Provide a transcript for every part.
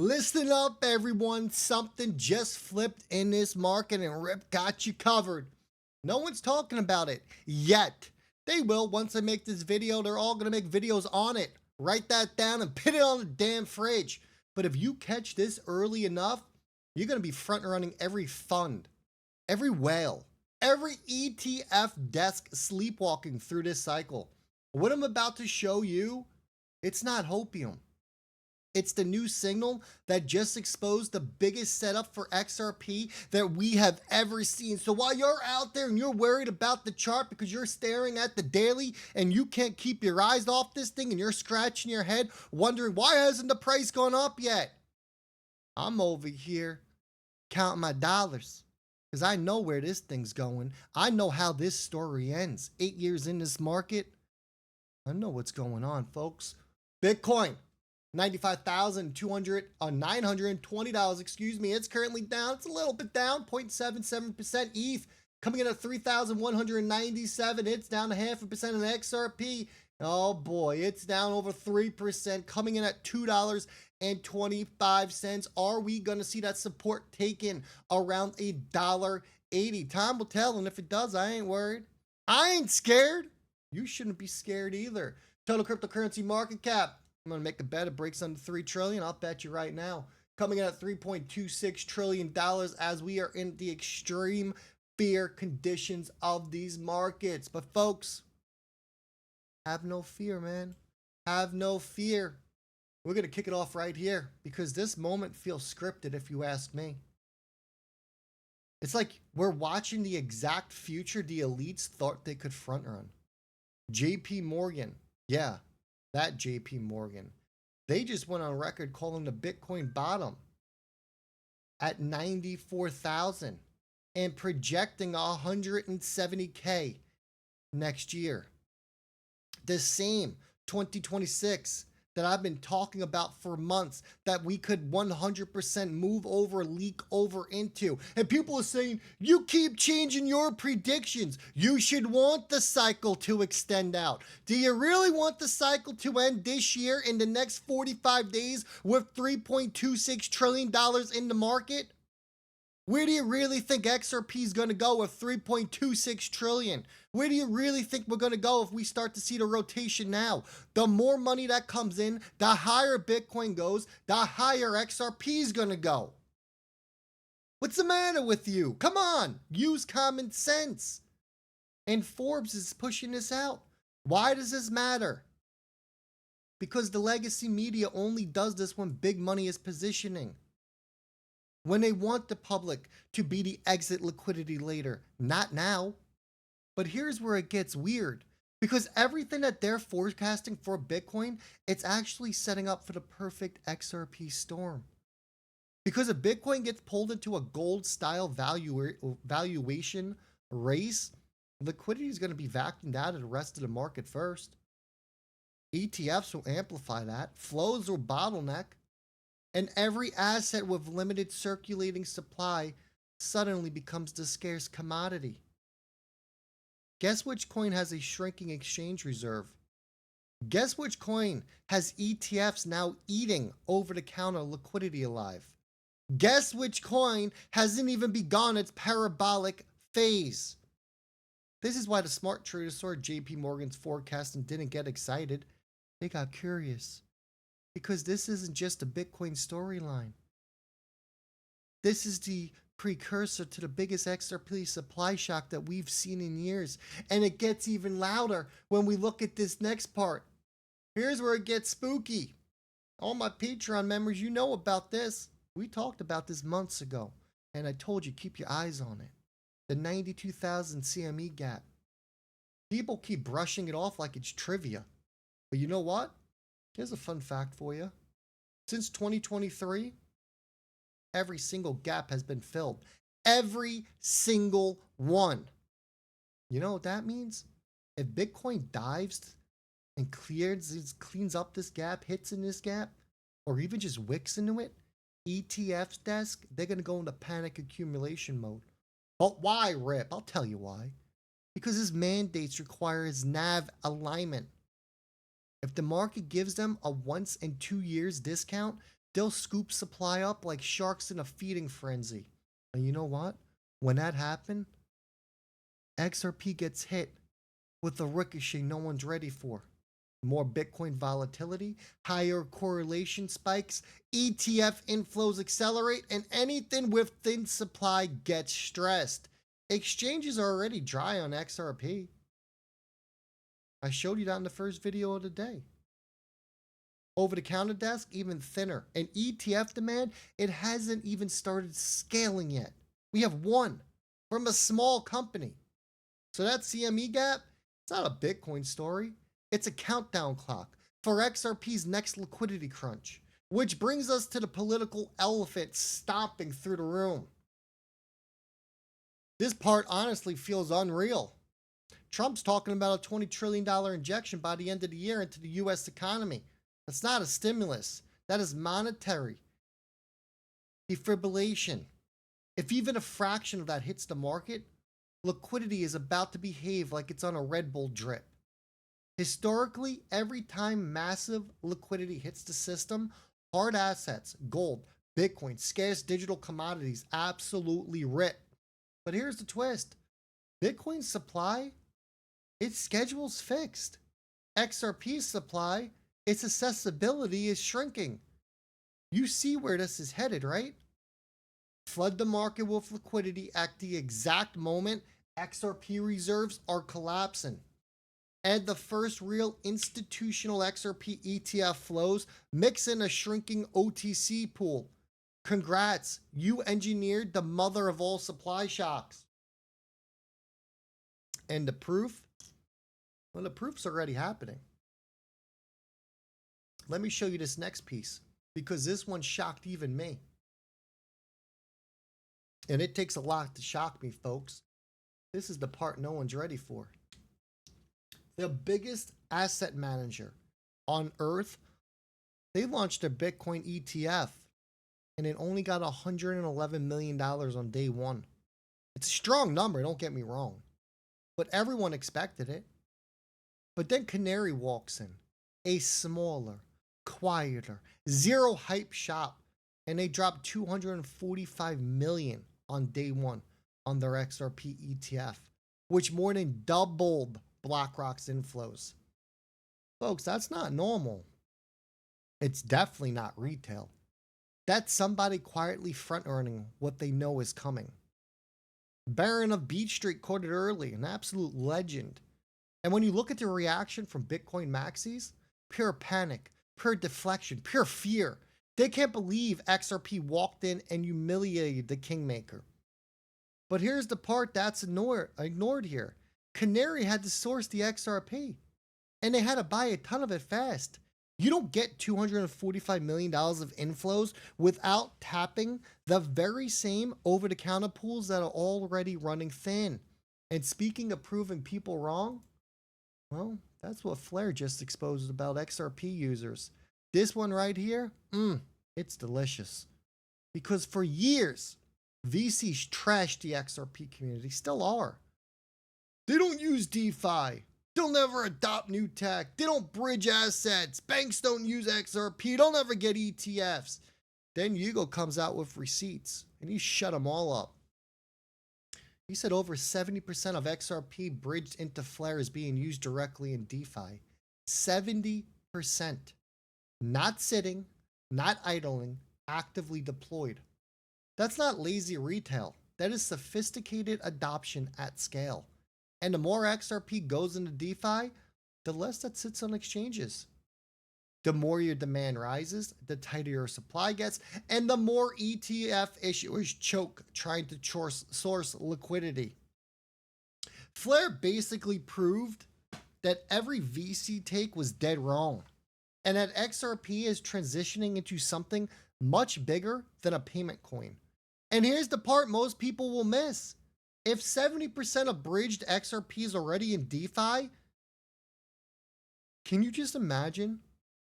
Listen up, everyone. Something just flipped in this market and Rip got you covered. No one's talking about it yet. They will once I make this video. They're all going to make videos on it. Write that down and put it on the damn fridge. But if you catch this early enough, you're going to be front running every fund, every whale, every ETF desk sleepwalking through this cycle. What I'm about to show you, it's not hopium. It's the new signal that just exposed the biggest setup for XRP that we have ever seen. So while you're out there and you're worried about the chart because you're staring at the daily and you can't keep your eyes off this thing and you're scratching your head wondering why hasn't the price gone up yet? I'm over here counting my dollars because I know where this thing's going. I know how this story ends. 8 years in this market, I know what's going on, folks. Bitcoin. $95,920, excuse me. It's currently down. It's a little bit down, 0.77%. ETH coming in at 3,197. It's down 0.5%. In XRP, oh boy, it's down over 3%, coming in at $2.25. Are we going to see that support taken around $1.80? Time will tell, and if it does, I ain't worried. I ain't scared. You shouldn't be scared either. Total cryptocurrency market cap. I'm going to make a bet it breaks under 3 trillion. I'll bet you right now. Coming in at $3.26 trillion as we are in the extreme fear conditions of these markets. But folks, have no fear, man. Have no fear. We're going to kick it off right here because this moment feels scripted if you ask me. It's like we're watching the exact future the elites thought they could front run. JP Morgan. Yeah. That JP Morgan, they just went on record calling the Bitcoin bottom at 94,000 and projecting 170K next year. The same 2026 that I've been talking about for months that we could 100% move over, leak over into. And people are saying, you keep changing your predictions. You should want the cycle to extend out. Do you really want the cycle to end this year in the next 45 days with $3.26 trillion in the market? Where do you really think XRP is going to go with 3.26 trillion? Where do you really think we're going to go if we start to see the rotation now? The more money that comes in, the higher Bitcoin goes, the higher XRP is going to go. What's the matter with you? Come on, use common sense. And Forbes is pushing this out. Why does this matter? Because the legacy media only does this when big money is positioning. When they want the public to be the exit liquidity later, not now. But here's where it gets weird, because everything that they're forecasting for Bitcoin, it's actually setting up for the perfect XRP storm. Because if Bitcoin gets pulled into a gold style valuation race, liquidity is going to be vacuumed out of the rest of the market first. ETFs will amplify that. Flows will bottleneck. And every asset with limited circulating supply suddenly becomes the scarce commodity. Guess which coin has a shrinking exchange reserve? Guess which coin has ETFs now eating over-the-counter liquidity alive? Guess which coin hasn't even begun its parabolic phase? This is why the smart traders saw JP Morgan's forecast and didn't get excited. They got curious. Because this isn't just a Bitcoin storyline. This is the precursor to the biggest XRP supply shock that we've seen in years. And it gets even louder when we look at this next part. Here's where it gets spooky. All my Patreon members, you know about this. We talked about this months ago. And I told you, keep your eyes on it. The 92,000 CME gap. People keep brushing it off like it's trivia. But you know what? Here's a fun fact for you. Since 2023, every single gap has been filled. Every single one. You know what that means? If Bitcoin dives and cleans up this gap, hits in this gap, or even just wicks into it, ETF's desk, they're going to go into panic accumulation mode. But why, Rip? I'll tell you why. Because his mandates require his NAV alignment. If the market gives them a once in 2 years discount, They'll scoop supply up like sharks in a feeding frenzy. And you know what? When that happens, XRP gets hit with a ricochet no one's ready for. More Bitcoin volatility, higher correlation spikes, ETF inflows accelerate, and anything with thin supply gets stressed. Exchanges are already dry on XRP. I showed you that in the first video of the day. Over the counter desk, even thinner. And ETF demand, it hasn't even started scaling yet. We have one from a small company. So that CME gap, it's not a Bitcoin story. It's a countdown clock for XRP's next liquidity crunch, which brings us to the political elephant stomping through the room. This part honestly feels unreal. Trump's talking about a $20 trillion injection by the end of the year into the US economy. That's not a stimulus. That is monetary defibrillation. If even a fraction of that hits the market, liquidity is about to behave like it's on a Red Bull drip. Historically, every time massive liquidity hits the system, hard assets, gold, Bitcoin, scarce digital commodities absolutely rip. But here's the twist. Bitcoin's supply, its schedule's fixed. XRP's supply, its accessibility is shrinking. You see where this is headed, right? Flood the market with liquidity at the exact moment XRP reserves are collapsing. Add the first real institutional XRP ETF flows, mix in a shrinking OTC pool. Congrats, you engineered the mother of all supply shocks. And the proof? Well, the proof's already happening. Let me show you this next piece, because this one shocked even me. And it takes a lot to shock me, folks. This is the part no one's ready for. The biggest asset manager on earth, they launched their Bitcoin ETF and it only got $111 million on day one. It's a strong number, don't get me wrong, but everyone expected it. But then Canary walks in, a smaller, quieter, zero hype shop, and they dropped $245 million on day one on their XRP ETF, which more than doubled BlackRock's inflows. Folks, that's not normal. It's definitely not retail. That's somebody quietly front-running what they know is coming. Baron of Beach Street quoted early, an absolute legend. And when you look at the reaction from Bitcoin maxis, pure panic, pure deflection, pure fear. They can't believe XRP walked in and humiliated the kingmaker. But here's the part that's ignored here. Canary had to source the XRP, and they had to buy a ton of it fast. You don't get $245 million of inflows without tapping the very same over-the-counter pools that are already running thin. And speaking of proving people wrong, well, that's what Flare just exposed about XRP users. This one right here, it's delicious. Because for years, VCs trashed the XRP community, still are. They don't use DeFi. They'll never adopt new tech. They don't bridge assets. Banks don't use XRP. They'll never get ETFs. Then Hugo comes out with receipts, and he shut them all up. He said over 70% of XRP bridged into Flare is being used directly in DeFi. 70%. Not sitting, not idling, actively deployed. That's not lazy retail. That is sophisticated adoption at scale. And the more XRP goes into DeFi, the less that sits on exchanges. The more your demand rises, the tighter your supply gets, and the more ETF issuers choke trying to source liquidity. Flare basically proved that every VC take was dead wrong, and that XRP is transitioning into something much bigger than a payment coin. And here's the part most people will miss. If 70% of bridged XRP is already in DeFi, can you just imagine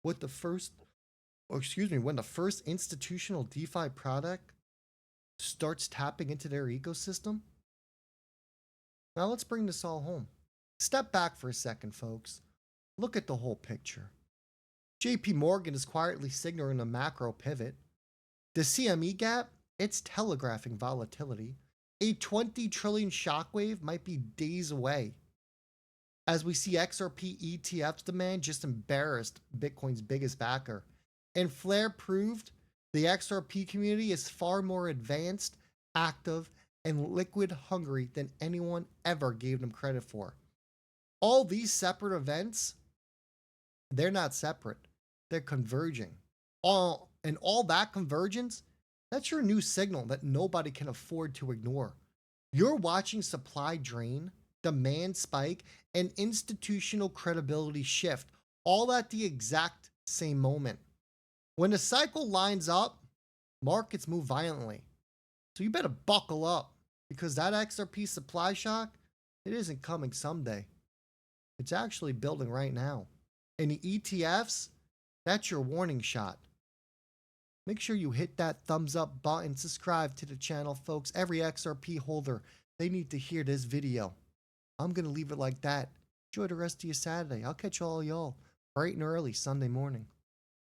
what when the first institutional DeFi product starts tapping into their ecosystem? Now let's bring this all home. Step back for a second, folks. Look at the whole picture. JP Morgan is quietly signaling a macro pivot. The CME gap, it's telegraphing volatility. A 20 trillion shockwave might be days away. As we see XRP ETFs demand just embarrassed Bitcoin's biggest backer. And Flare proved the XRP community is far more advanced, active, and liquid hungry than anyone ever gave them credit for. All these separate events, they're not separate. They're converging. All that convergence, that's your new signal that nobody can afford to ignore. You're watching supply drain, demand spike, and institutional credibility shift, all at the exact same moment. When the cycle lines up, markets move violently. So you better buckle up because that XRP supply shock, it isn't coming someday. It's actually building right now. And the ETFs, that's your warning shot. Make sure you hit that thumbs up button, subscribe to the channel, folks. Every XRP holder, they need to hear this video. I'm going to leave it like that. Enjoy the rest of your Saturday. I'll catch all y'all bright and early Sunday morning.